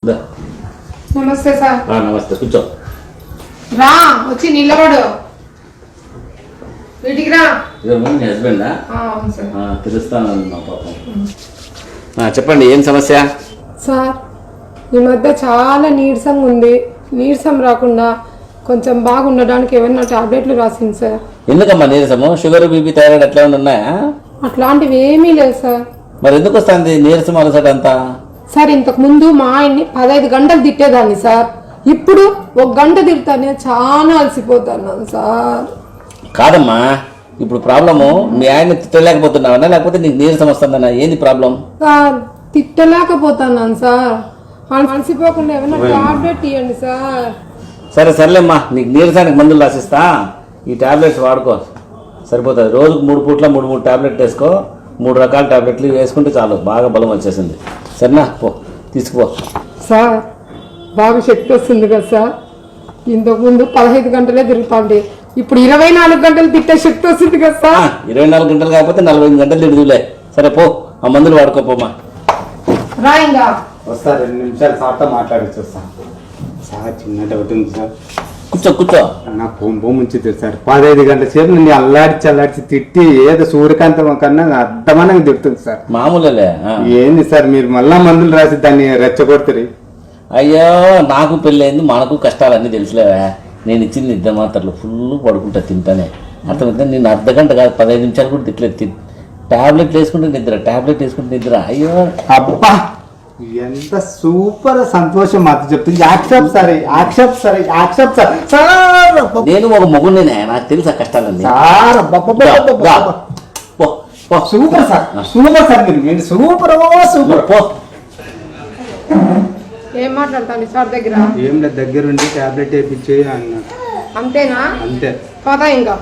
నమస్తే సార్. నమస్తే, కూర్చో. రా వచ్చి నిలబడు. వీటికి రా. మీ హస్బెండా? అవును సార్. తెలుస్తాను మా పాపం. చెప్పండి, ఏం సమస్య? సార్, ఈ మధ్య చాలా నీరసంగా ఉంది. నీరసం రాకుండా కొంచెం బాగుండడానికి ఏమైనా టాబ్లెట్లు రాసింది సార్. ఎందుకమ్మా నీరసము? షుగర్, బీపీ, థైరాయిడ్ అట్లా ఉన్నాయా? అట్లాంటివి ఏమీ లేదు సార్. మరి ఎందుకు వస్తుంది నీరసం అలసట అంతా? సార్, ఇంతకు ముందు మా ఆయన్ని 15 గంటలు తిట్టేదాన్ని సార్. ఇప్పుడు 1 గంట తిడతానే చాలా అలసిపోతున్నాను సార్. కాదమ్మా, ఇప్పుడు ప్రాబ్లము మీ ఆయన తిట్టలేకపోతున్నావా లేకపోతే నీకు నీరసం వస్తుందన్నా? ఏంది ప్రాబ్లం? సార్, తిట్టలేకపోతున్నాను సార్. అలసిపోకుండా ఏమైనా టాబ్లెట్ ఇవ్వండి సార్. సరేలేమ్మా, నీకు నీరసానికి మందులు రాసిస్తా. ఈ టాబ్లెట్స్ వాడుకో, సరిపోతుంది. రోజుకు 3 పూట్ల 3 టాబ్లెట్ వేసుకో. 3 రకాల టాబ్లెట్లు వేసుకుంటే చాలు, బాగా బలం వచ్చేసింది. సరేనా? పో, తీసుకుపో. సార్, బాగా శక్తి వస్తుంది కదా సార్. ఇంతకుముందు 15 గంటలే తిరుగుతాండి, ఇప్పుడు 24 గంటలు తిట్టే శక్తి వస్తుంది కదా సార్. 24 గంటలు కాకపోతే 45 గంటలు తిడుదులే. సరే పో, ఆ మందులు వాడుకోపోమా. రాయింగా వస్తా, 2 నిమిషాలు సార్తో మాట్లాడచ్చు. వస్తా సార్, చిన్న డౌట్ ఉంది సార్. కూర్చో. నా పొంపు ముంచుతుంది సార్. 15 గంటల సేపు నిన్ను అల్లాడిచి తిట్టి ఏదో సూర్యకాంతం కన్నా అర్థమనంగా తిడుతుంది సార్. మామూలులే. ఏంది సార్ మీరు మళ్ళా మందులు రాసి దాన్ని రెచ్చగొడుతుంది? అయ్యో, నాకు పెళ్ళైంది, మనకు కష్టాలన్నీ తెలుసులేవా. నేను ఇచ్చిన నిద్ర మాత్రలు ఫుల్ పడుకుంటా తింటానే. అర్థమైతే నేను అర్ధగంట కాదు 15 నిమిషాలు కూడా తిట్టలేదు. టాబ్లెట్ వేసుకుంటే నిద్ర. అయ్యో అబ్బా, ఎంత సూపర్ సంతోషం మాతో చెప్తుంది. Accept sir. నేను ఒక మొగుడినే, నాకు తెలుసు ఆ కష్టాలన్నీ. సూపర్ సార్, మీరు సూపర్. పో. ఏం మాట్లాడతాను సార్ దగ్గర? ఏం లేదు, దగ్గరుండి టాబ్లెట్ వేయించే అన్నా. అంతేనా? అంతే. పదా ఇంకా